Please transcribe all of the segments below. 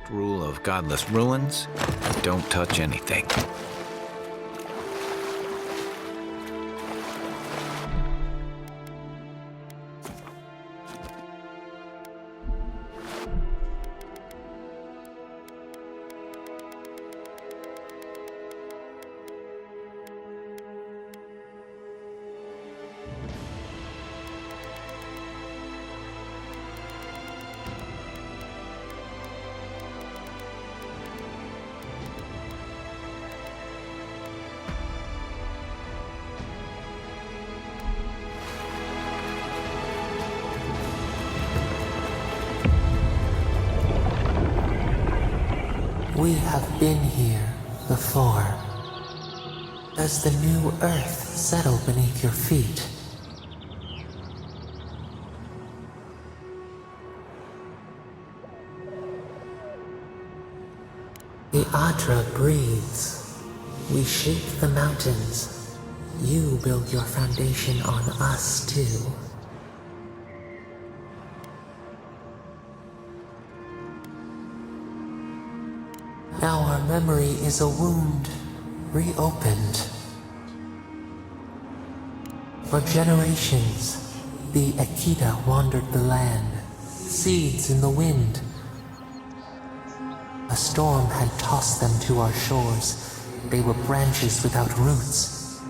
strict rule of godless ruins: don't touch anything. We have been here before. Does the new earth settle beneath your feet? The Adra breathes. We shape the mountains. You build your foundation on us too. Now our memory is a wound, reopened. For generations, the Akita wandered the land, seeds in the wind. A storm had tossed them to our shores. They were branches without roots.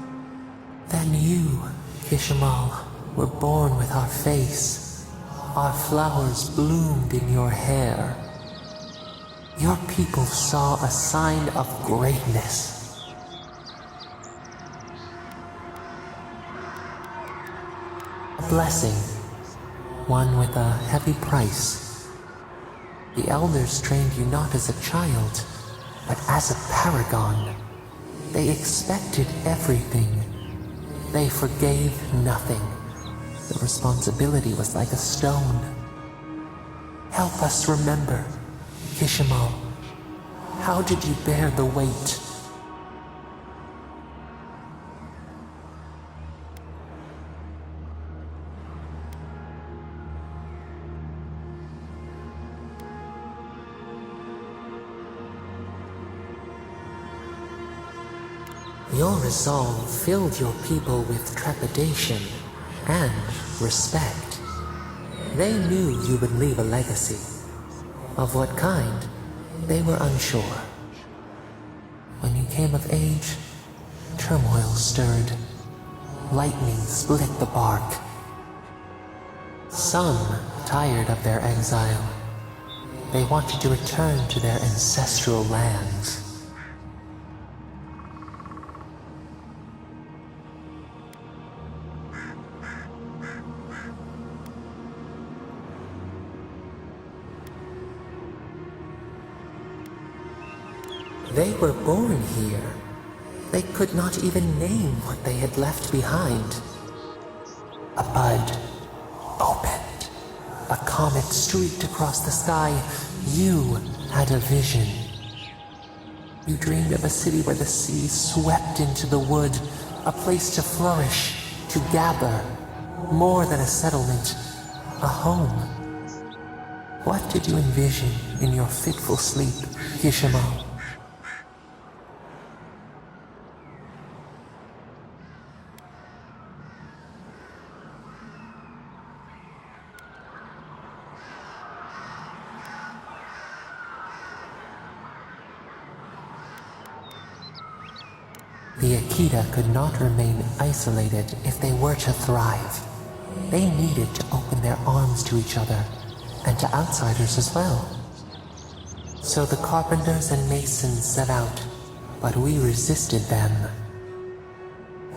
Then you, Kishimal, were born with our face. Our flowers bloomed in your hair. Your people saw a sign of greatness. A blessing, one with a heavy price. The elders trained you not as a child, but as a paragon. They expected everything. They forgave nothing. The responsibility was like a stone. Help us remember. Kishimal, how did you bear the weight? Your resolve filled your people with trepidation and respect. They knew you would leave a legacy. Of what kind, they were unsure. When you came of age, turmoil stirred. Lightning split the bark. Some tired of their exile. They wanted to return to their ancestral lands. They were born here. They could not even name what they had left behind. A bud opened. A comet streaked across the sky. You had a vision. You dreamed of a city where the sea swept into the wood, a place to flourish, to gather, more than a settlement, a home. What did you envision in your fitful sleep, Kishimal? The Akita could not remain isolated if they were to thrive. They needed to open their arms to each other, and to outsiders as well. So the carpenters and masons set out, but we resisted them.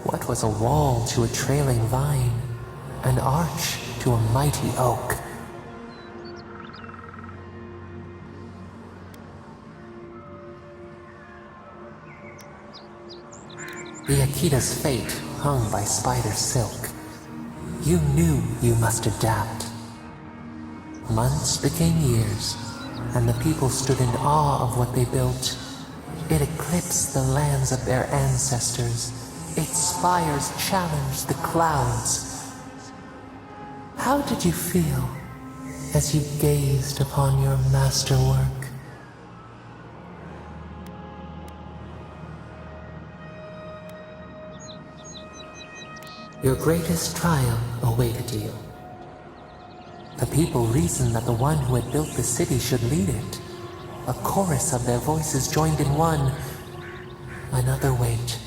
What was a wall to a trailing vine, an arch to a mighty oak? The Akita's fate hung by spider silk. You knew you must adapt. Months became years, and the people stood in awe of what they built. It eclipsed the lands of their ancestors. Its spires challenged the clouds. How did you feel as you gazed upon your masterwork? Your greatest trial awaited you. The people reasoned that the one who had built the city should lead it. A chorus of their voices joined in one. Another wait.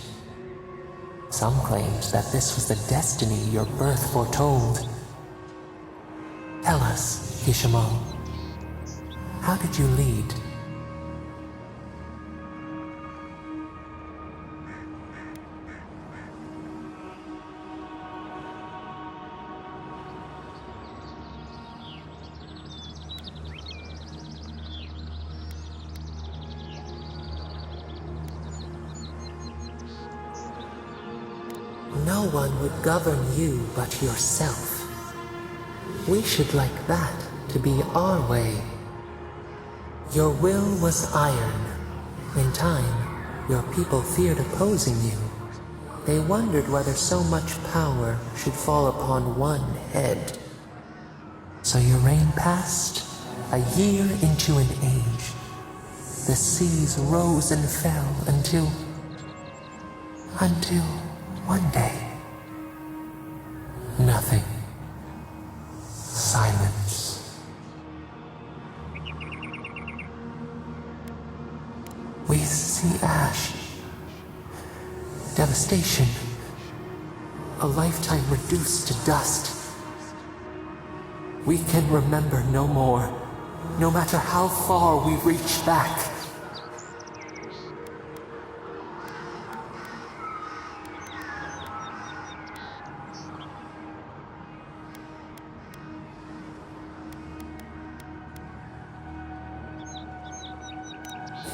Some claimed that this was the destiny your birth foretold. Tell us, Kishimo, how did you lead? No one would govern you but yourself. We should like that to be our way. Your will was iron. In time, your people feared opposing you. They wondered whether so much power should fall upon one head. So your reign passed, a year into an age. The seas rose and fell until one day, nothing. Silence. We see ash. Devastation. A lifetime reduced to dust. We can remember no more, no matter how far we reach back.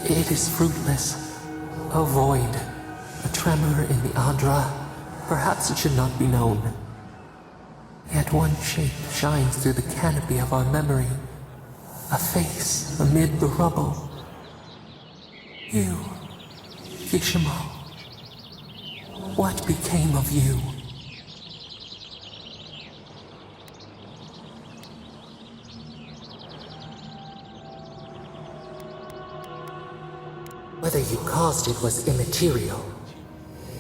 It is fruitless. A void. A tremor in the Adra. Perhaps it should not be known. Yet one shape shines through the canopy of our memory. A face amid the rubble. You, Kishimo. What became of you? Whether you caused it was immaterial.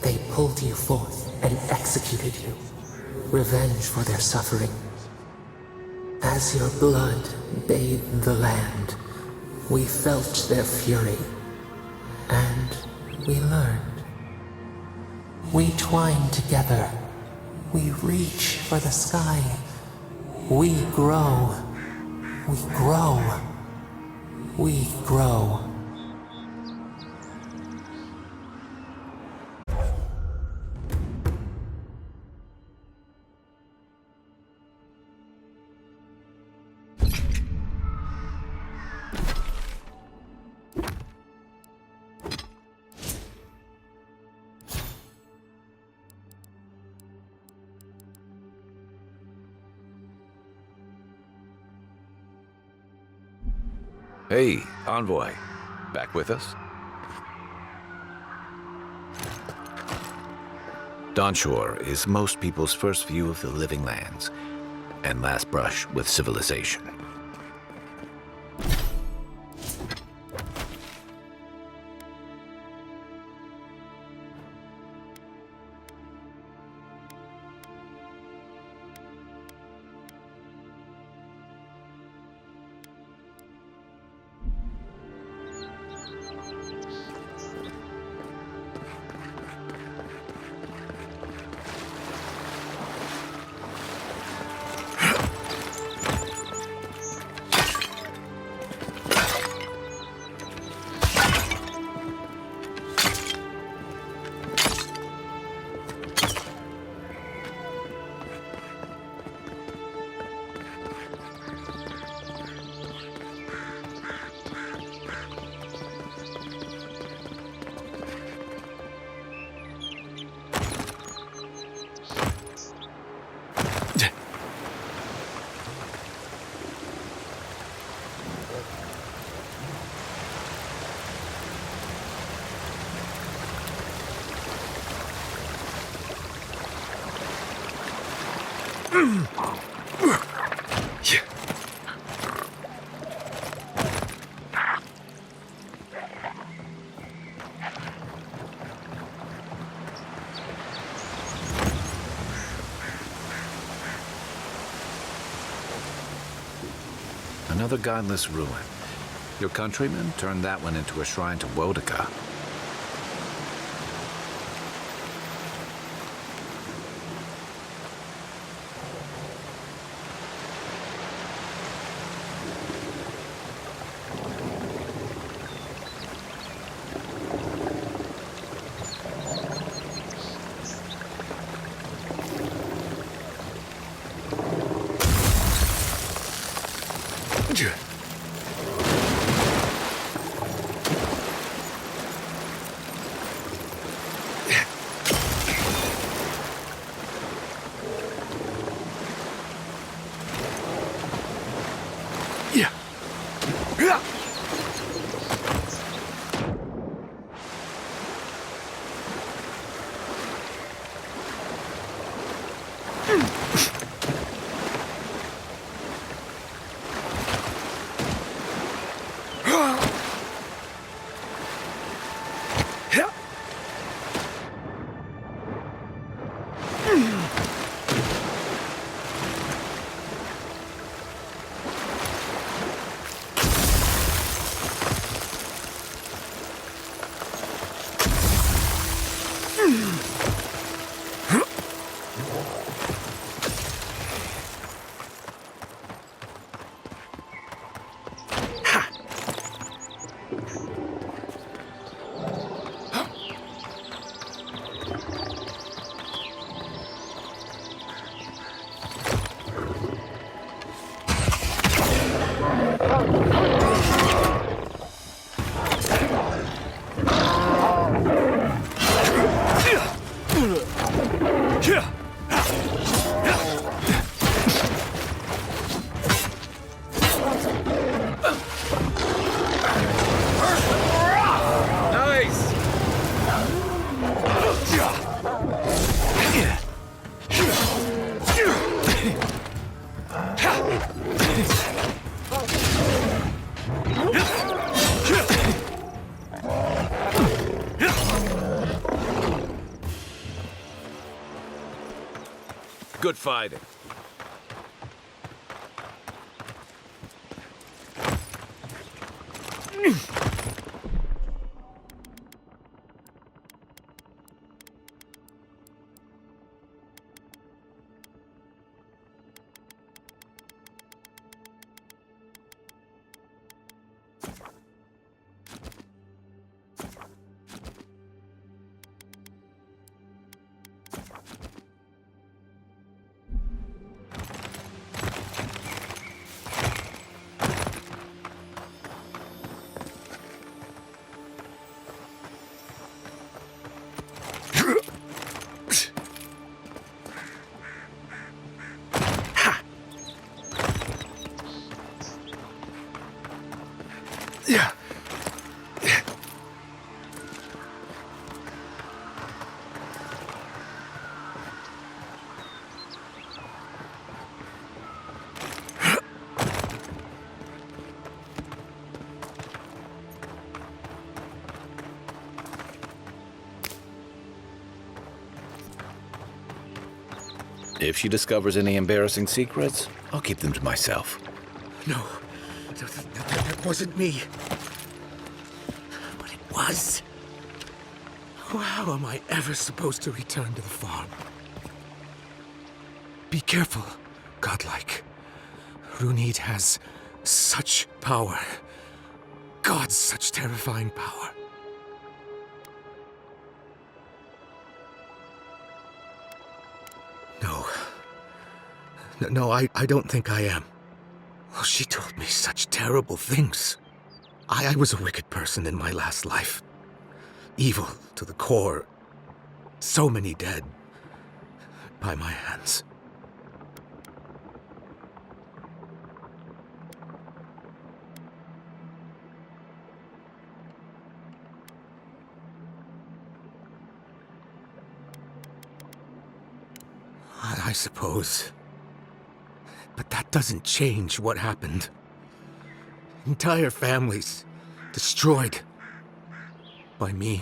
They pulled you forth and executed you. Revenge for their suffering. As your blood bathed the land, we felt their fury. And we learned. We twine together. We reach for the sky. We grow. We grow. We grow. Hey, Envoy. Back with us? Dawnshore is most people's first view of the living lands, and last brush with civilization. Another godless ruin. Your countrymen turned that one into a shrine to Wodika. Good fighting. If she discovers any embarrassing secrets, I'll keep them to myself. No, that wasn't me. But it was. How am I ever supposed to return to the farm? Be careful, godlike. Runid has such power. God, such terrifying power. No, I don't think I am. Well, she told me such terrible things. I was a wicked person in my last life. Evil to the core. So many dead. By my hands. I suppose. But that doesn't change what happened. Entire families destroyed by me.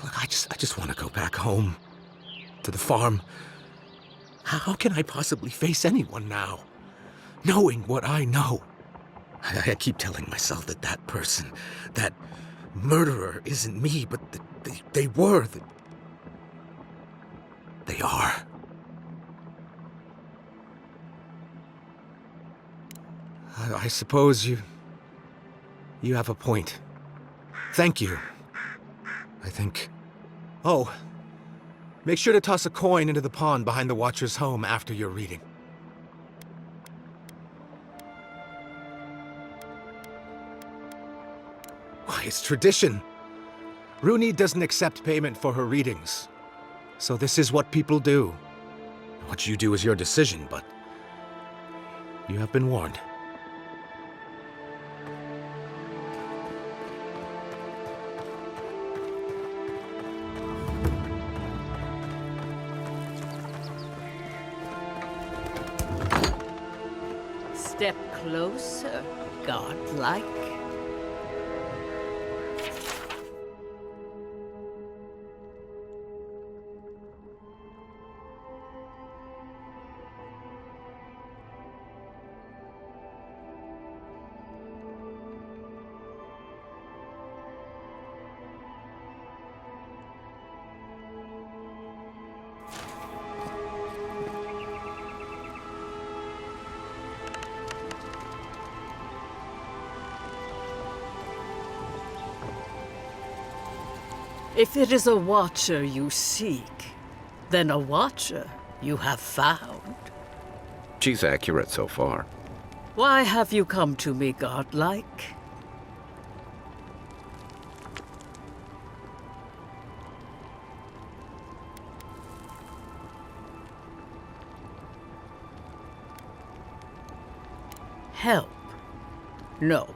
Look, I just want to go back home to the farm. How can I possibly face anyone now, knowing what I know? I keep telling myself that that person, that murderer isn't me, but they were. They are. I suppose you have a point. Thank you. I think. Oh, make sure to toss a coin into the pond behind the Watcher's home after your reading. Why, it's tradition. Rooney doesn't accept payment for her readings. So this is what people do. What you do is your decision, but you have been warned. Step closer, godlike. If it is a watcher you seek, then a watcher you have found. She's accurate so far. Why have you come to me, godlike? Help? No.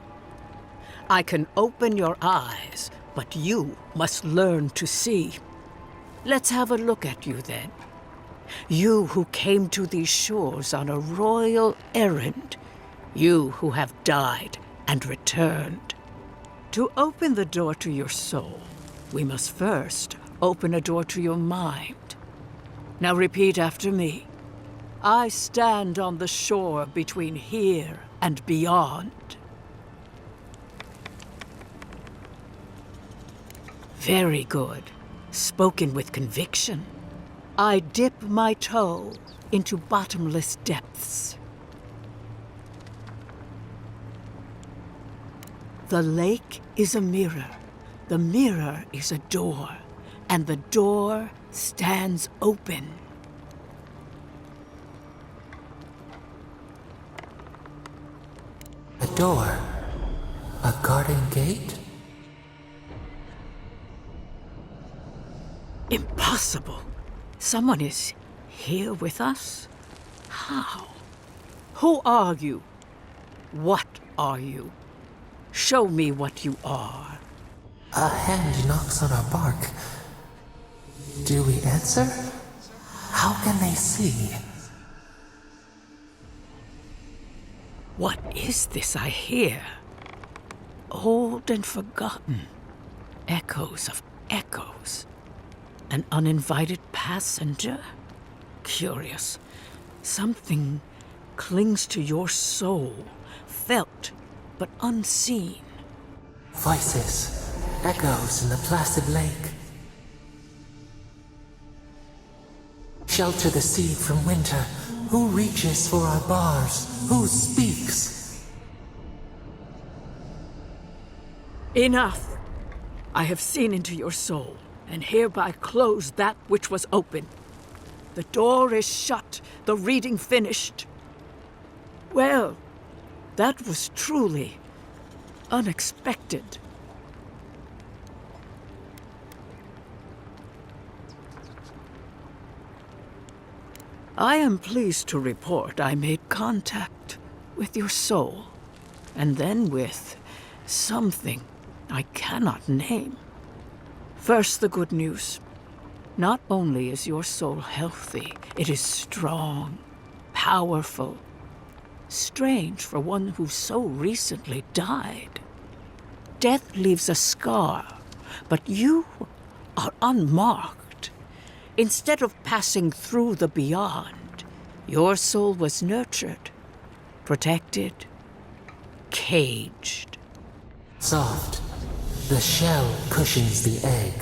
I can open your eyes, but you must learn to see. Let's have a look at you then. You who came to these shores on a royal errand. You who have died and returned. To open the door to your soul, we must first open a door to your mind. Now repeat after me. I stand on the shore between here and beyond. Very good. Spoken with conviction. I dip my toe into bottomless depths. The lake is a mirror. The mirror is a door. And the door stands open. A door? A garden gate? Impossible. Someone is here with us? How? Who are you? What are you? Show me what you are. A hand knocks on our bark. Do we answer? How can they see? What is this I hear? Old and forgotten. Echoes of echoes. An uninvited passenger? Curious. Something clings to your soul, felt but unseen. Voices, echoes in the placid lake. Shelter the seed from winter. Who reaches for our bars? Who speaks? Enough! I have seen into your soul, and hereby close that which was open. The door is shut, the reading finished. Well, that was truly unexpected. I am pleased to report I made contact with your soul, and then with something I cannot name. First, the good news. Not only is your soul healthy, it is strong, powerful. Strange for one who so recently died. Death leaves a scar, but you are unmarked. Instead of passing through the beyond, your soul was nurtured, protected, caged. Soft. The shell cushions the egg.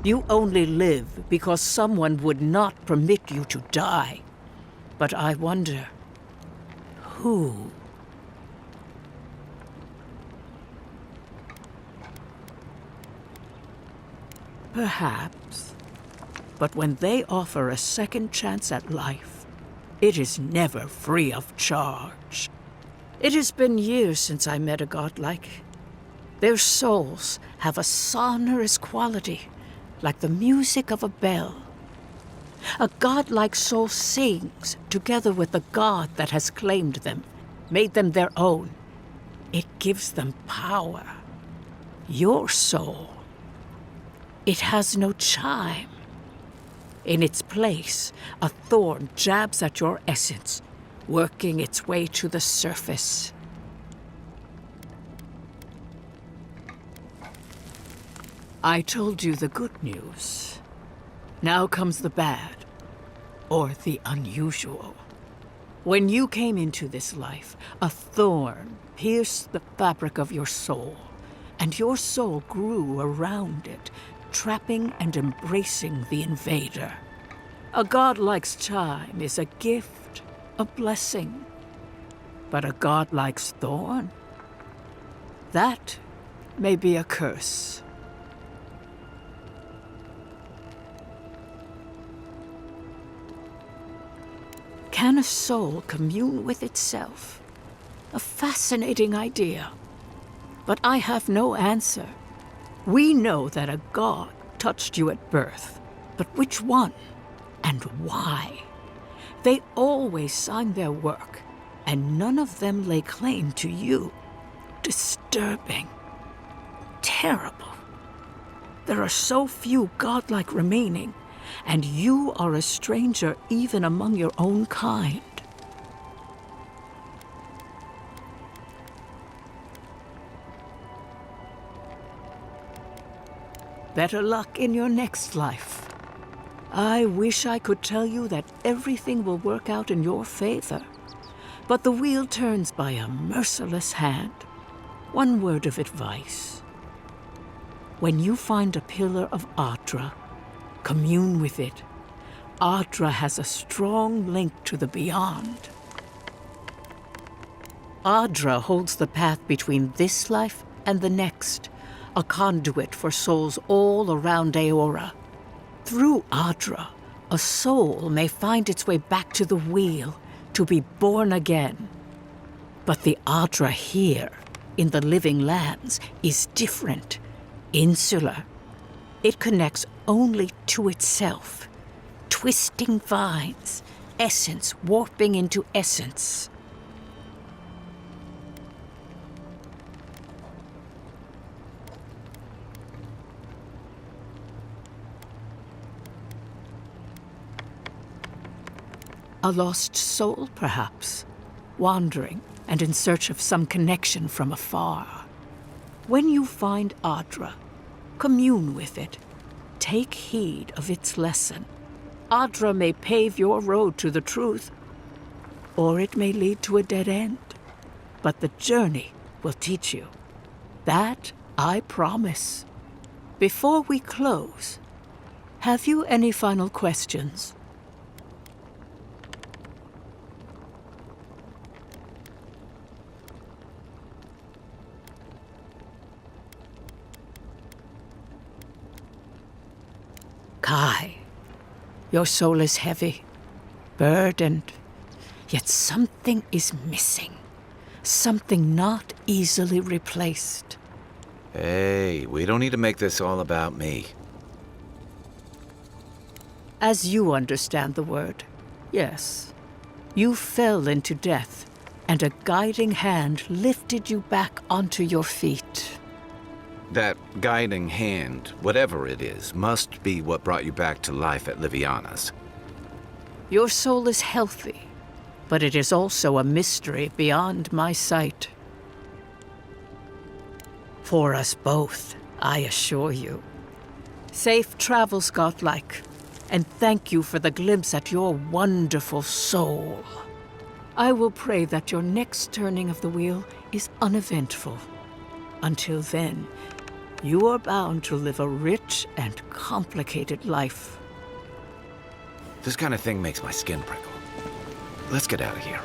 You only live because someone would not permit you to die. But I wonder, who? Perhaps. But when they offer a second chance at life, it is never free of charge. It has been years since I met a godlike. Their souls have a sonorous quality, like the music of a bell. A godlike soul sings together with the god that has claimed them, made them their own. It gives them power. Your soul, it has no chime. In its place, a thorn jabs at your essence, working its way to the surface. I told you the good news. Now comes the bad, or the unusual. When you came into this life, a thorn pierced the fabric of your soul, and your soul grew around it, trapping and embracing the invader. A godlike's chime is a gift, a blessing. But a godlike's thorn? That may be a curse. Can a soul commune with itself? A fascinating idea. But I have no answer. We know that a god touched you at birth, but which one and why? They always signed their work, and none of them lay claim to you. Disturbing. Terrible. There are so few godlike remaining, and you are a stranger even among your own kind. Better luck in your next life. I wish I could tell you that everything will work out in your favor, but the wheel turns by a merciless hand. One word of advice. When you find a pillar of Adra, commune with it. Adra has a strong link to the beyond. Adra holds the path between this life and the next, a conduit for souls all around Aora. Through Adra, a soul may find its way back to the wheel, to be born again. But the Adra here, in the living lands, is different, insular. It connects only to itself, twisting vines, essence warping into essence. A lost soul, perhaps, wandering and in search of some connection from afar. When you find Adra, commune with it. Take heed of its lesson. Adra may pave your road to the truth, or it may lead to a dead end. But the journey will teach you. That I promise. Before we close, have you any final questions? Kai, your soul is heavy, burdened, yet something is missing. Something not easily replaced. Hey, we don't need to make this all about me. As you understand the word, yes. You fell into death, and a guiding hand lifted you back onto your feet. That guiding hand, whatever it is, must be what brought you back to life at Liviana's. Your soul is healthy, but it is also a mystery beyond my sight. For us both, I assure you. Safe travels, godlike, and thank you for the glimpse at your wonderful soul. I will pray that your next turning of the wheel is uneventful. Until then, you are bound to live a rich and complicated life. This kind of thing makes my skin prickle. Let's get out of here.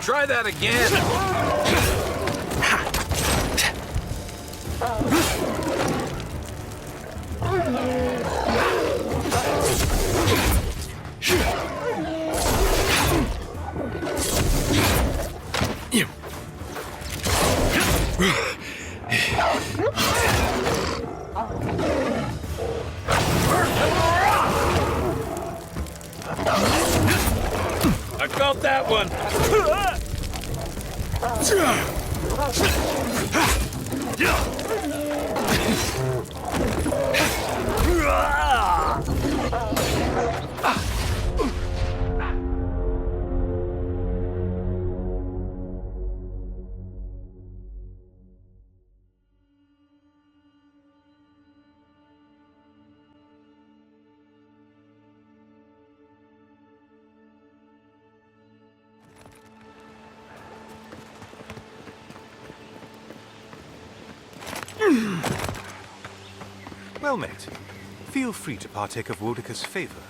Try that again! I got that one! Well met. Feel free to partake of Wodika's favor.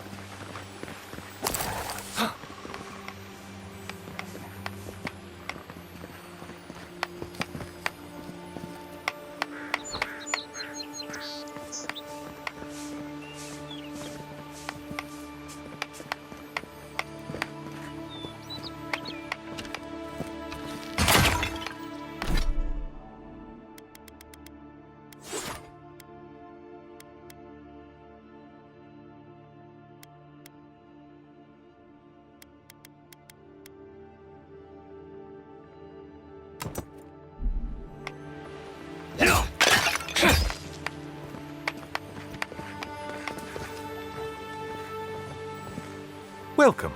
Welcome.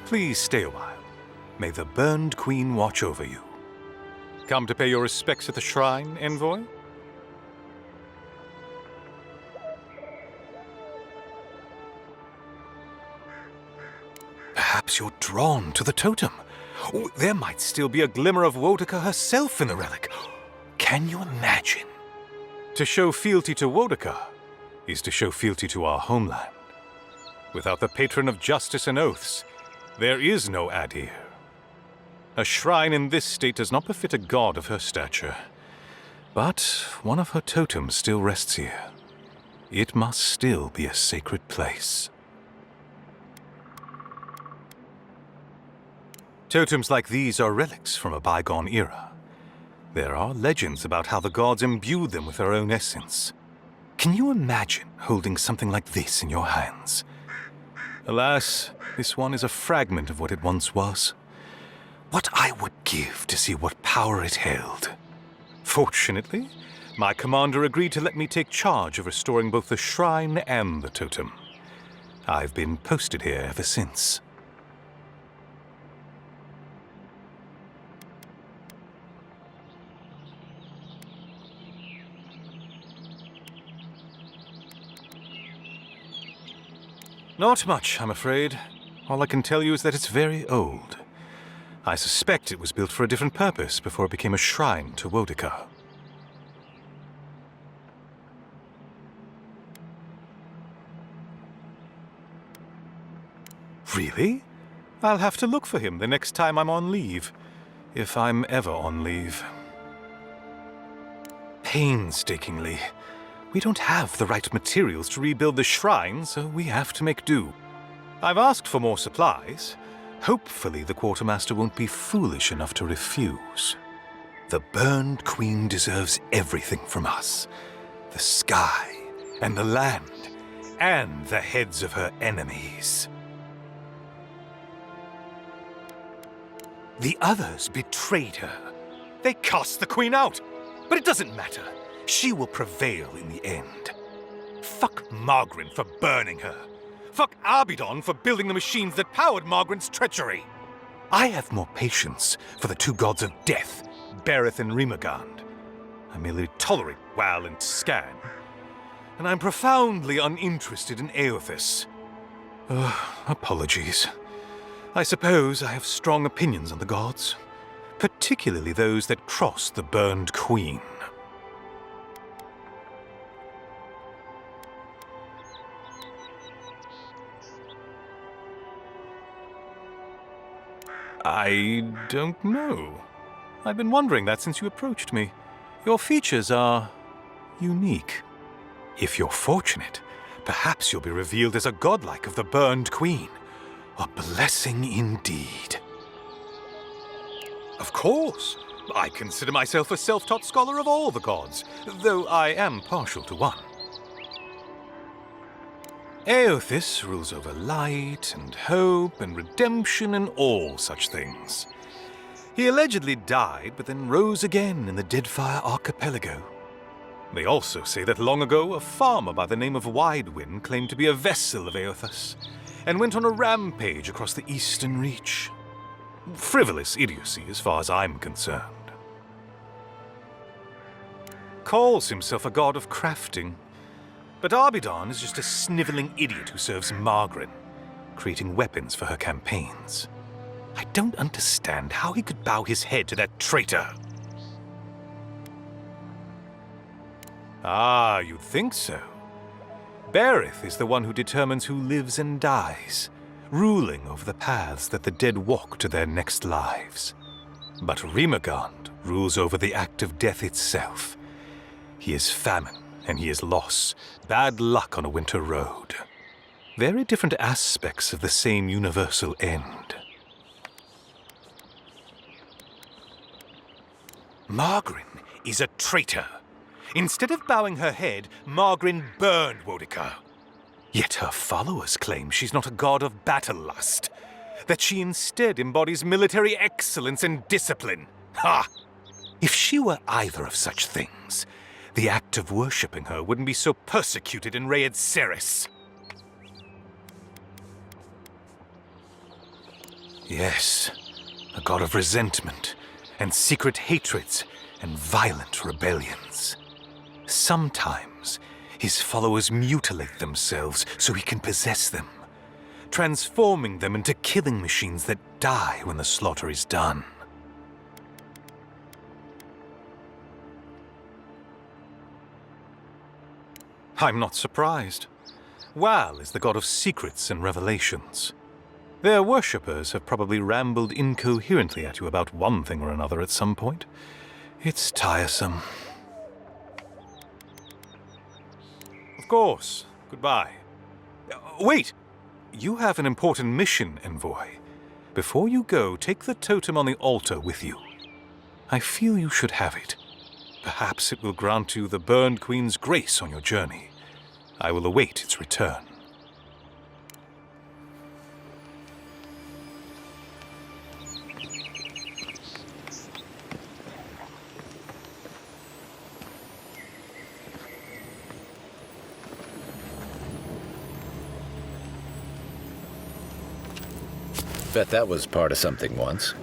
Please stay a while. May the Burned Queen watch over you. Come to pay your respects at the shrine, envoy? Perhaps you're drawn to the totem. Oh, there might still be a glimmer of Wodika herself in the relic. Can you imagine? To show fealty to Wodika is to show fealty to our homeland. Without the patron of justice and oaths, there is no Adir. A shrine in this state does not befit a god of her stature. But one of her totems still rests here. It must still be a sacred place. Totems like these are relics from a bygone era. There are legends about how the gods imbued them with their own essence. Can you imagine holding something like this in your hands? Alas, this one is a fragment of what it once was. What I would give to see what power it held. Fortunately, my commander agreed to let me take charge of restoring both the shrine and the totem. I've been posted here ever since. Not much, I'm afraid. All I can tell you is that it's very old. I suspect it was built for a different purpose before it became a shrine to Wodika. Really? I'll have to look for him the next time I'm on leave. If I'm ever on leave. Painstakingly. We don't have the right materials to rebuild the shrine, so we have to make do. I've asked for more supplies. Hopefully the quartermaster won't be foolish enough to refuse. The Burned Queen deserves everything from us. The sky, and the land, and the heads of her enemies. The others betrayed her. They cast the Queen out. But it doesn't matter. She will prevail in the end. Fuck Margaret for burning her. Fuck Abidon for building the machines that powered Margaret's treachery. I have more patience for the two gods of death, Berith and Rimagand. I merely tolerate Wal and Scan. And I'm profoundly uninterested in Eothas. Apologies. I suppose I have strong opinions on the gods, particularly those that cross the Burned Queen. I don't know. I've been wondering that since you approached me. Your features are unique. If you're fortunate, perhaps you'll be revealed as a godlike of the Burned Queen. A blessing indeed. Of course. I consider myself a self-taught scholar of all the gods, though I am partial to one. Eothas rules over light and hope and redemption and all such things. He allegedly died, but then rose again in the Deadfire Archipelago. They also say that long ago, a farmer by the name of Widewind claimed to be a vessel of Eothas, and went on a rampage across the Eastern Reach. Frivolous idiocy as far as I'm concerned. Calls himself a god of crafting, but Abidon is just a sniveling idiot who serves Margaret, creating weapons for her campaigns. I don't understand how he could bow his head to that traitor. Ah, you'd think so. Berith is the one who determines who lives and dies, ruling over the paths that the dead walk to their next lives. But Rimagand rules over the act of death itself. He is famine, and he is loss, bad luck on a winter road. Very different aspects of the same universal end. Margaret is a traitor. Instead of bowing her head, Margaret burned Wodica. Yet her followers claim she's not a god of battle lust, that she instead embodies military excellence and discipline. Ha! If she were either of such things, the act of worshipping her wouldn't be so persecuted in Rayed Ceres. Yes, a god of resentment, and secret hatreds, and violent rebellions. Sometimes, his followers mutilate themselves so he can possess them, transforming them into killing machines that die when the slaughter is done. I'm not surprised. Wal is the god of secrets and revelations. Their worshippers have probably rambled incoherently at you about one thing or another at some point. It's tiresome. Of course. Goodbye. Wait! You have an important mission, Envoy. Before you go, take the totem on the altar with you. I feel you should have it. Perhaps it will grant you the Burned Queen's grace on your journey. I will await its return. Bet that was part of something once.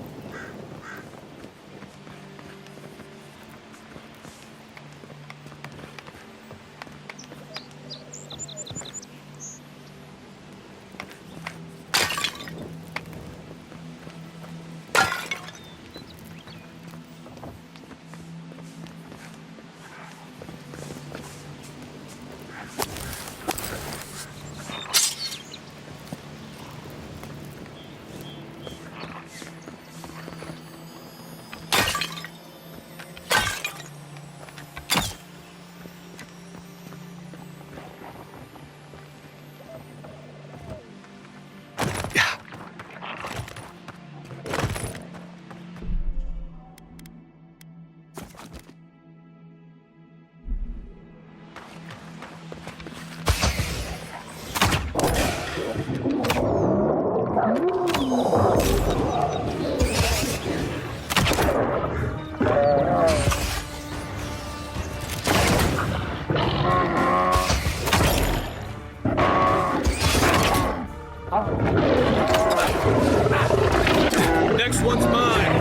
This one's mine!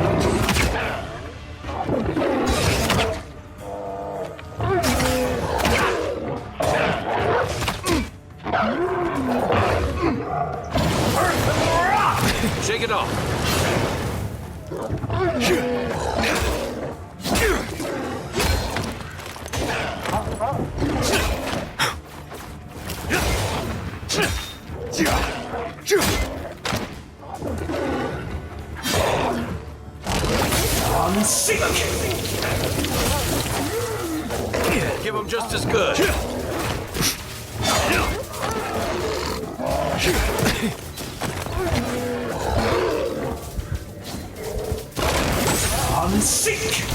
Shake it off. Give him just as good.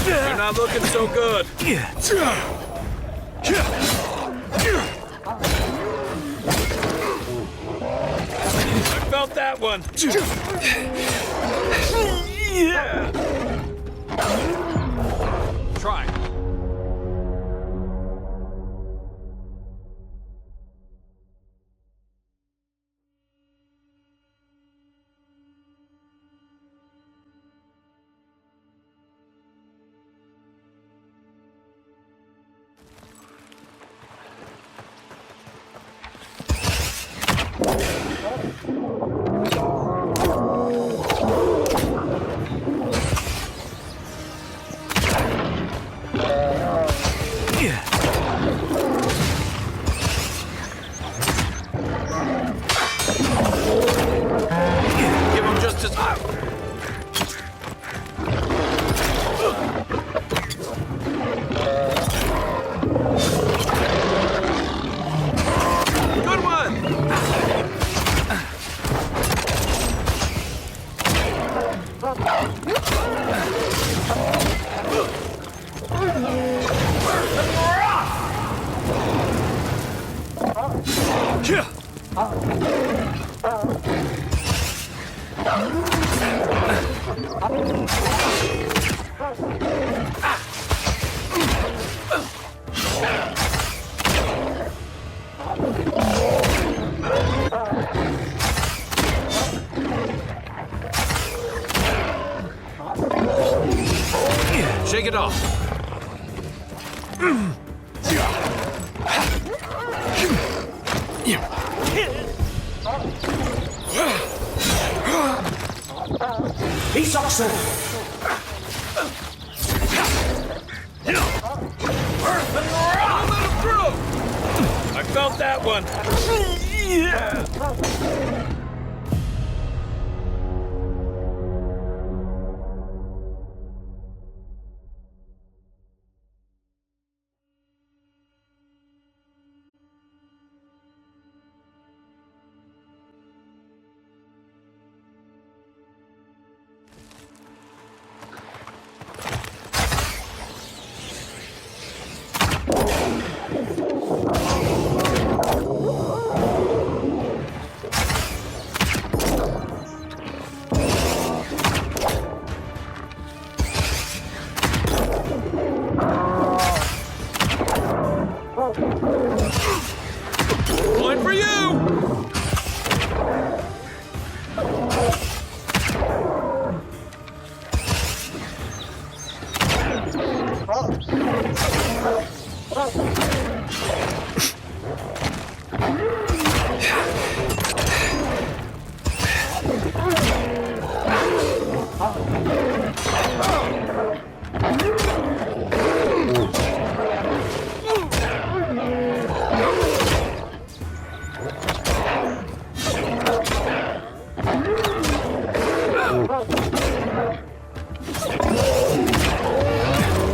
You're not looking so good. I felt that one. Try. Give him just as... Good one! Shake it off. He's awesome! I'll let him through! I felt that one. One for you!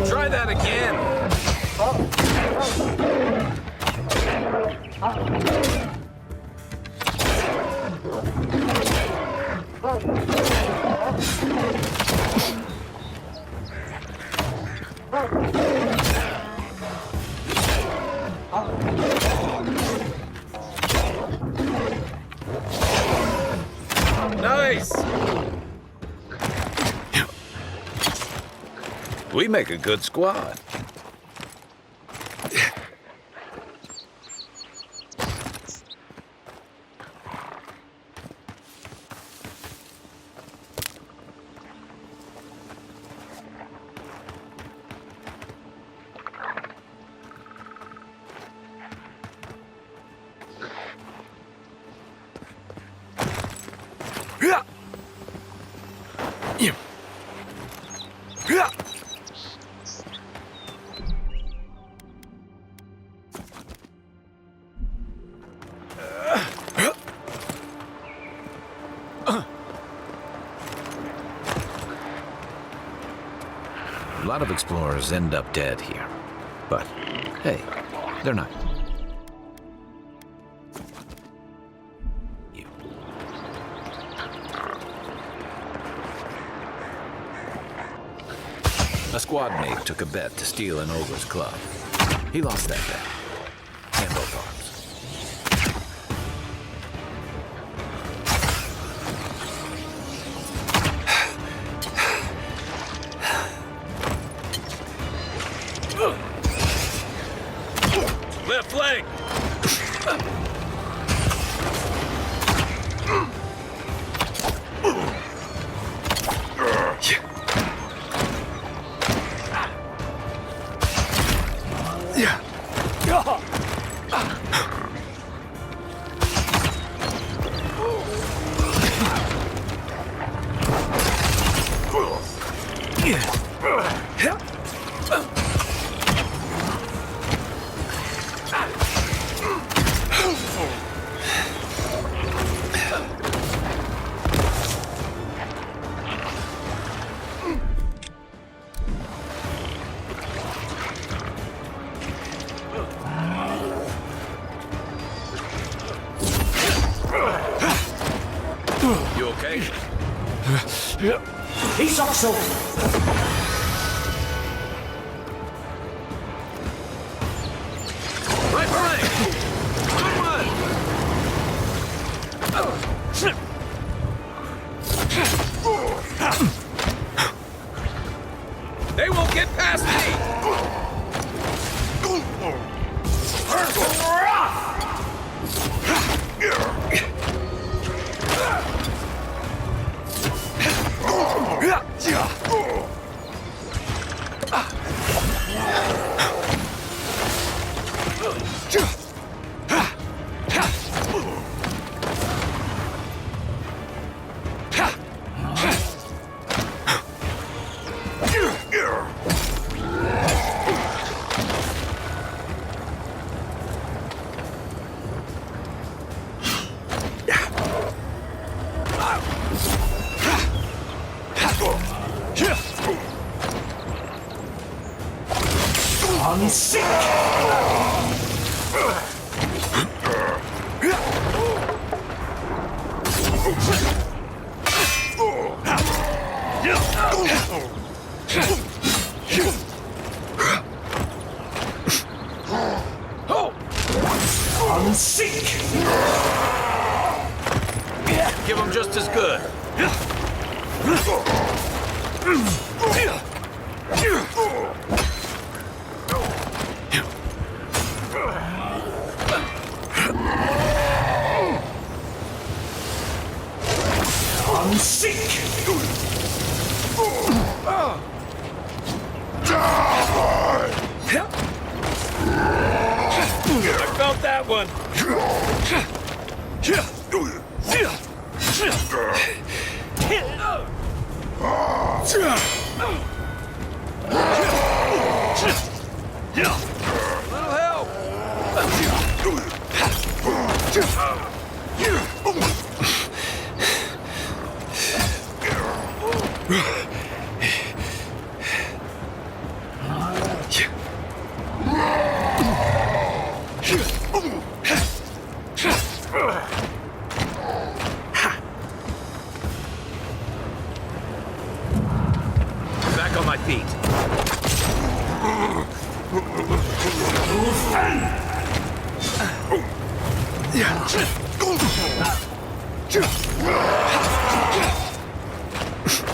Try that again. Nice. We make a good squad. A lot of explorers end up dead here. But, hey, they're not. You. A squad mate took a bet to steal an ogre's club. He lost that bet. And both arms. Left leg! You okay? He's up so. Right flank! Good one! They won't get past me! I'm sick! I'm sick! Give them just as good. I'm sick! I felt that one. Little help. Back on my feet.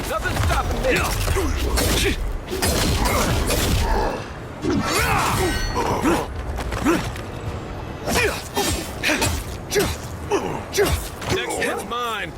Nothing's stopping me. Next hit's mine.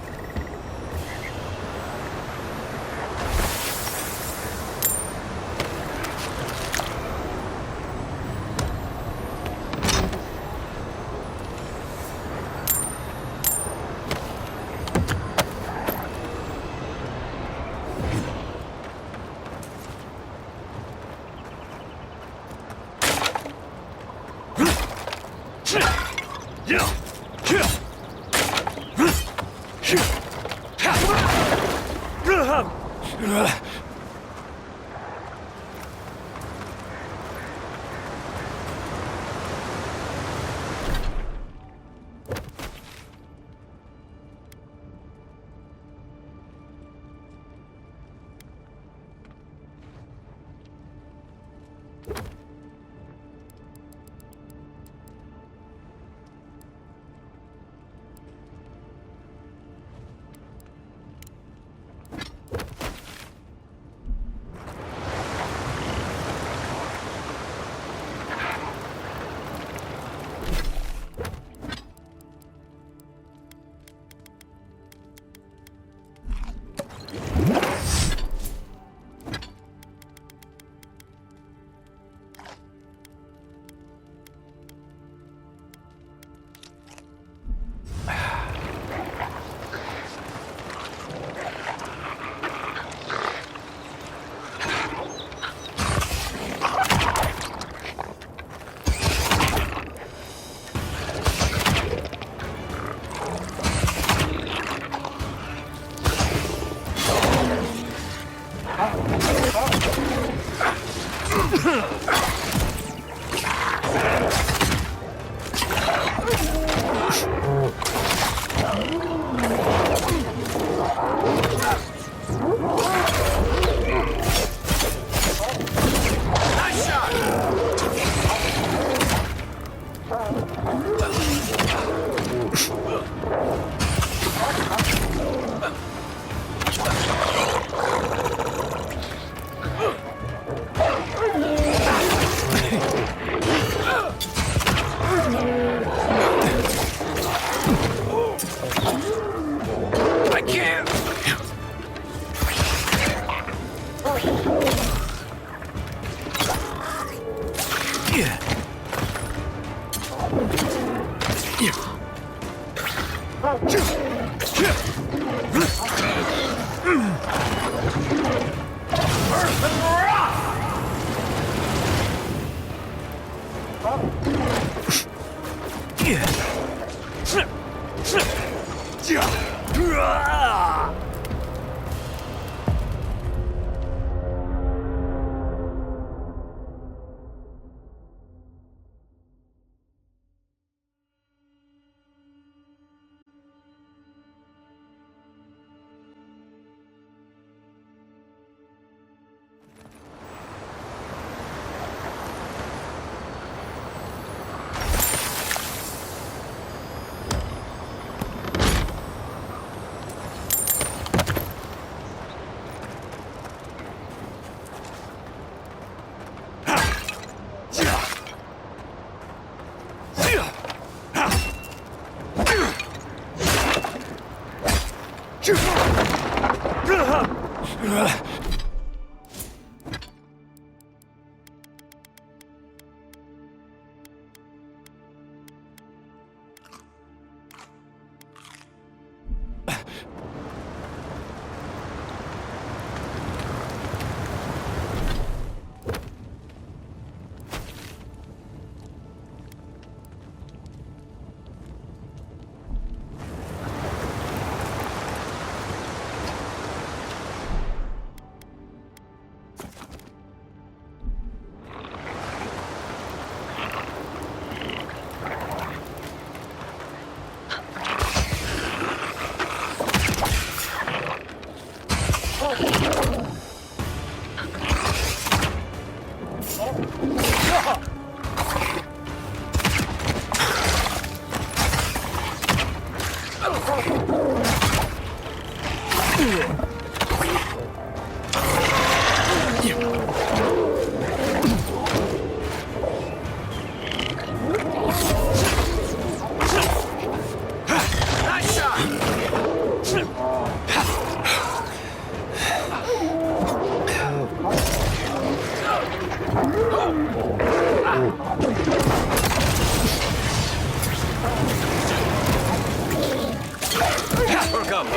Hook up.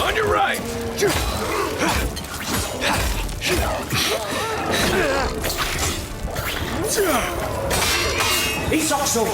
On your right. He's also.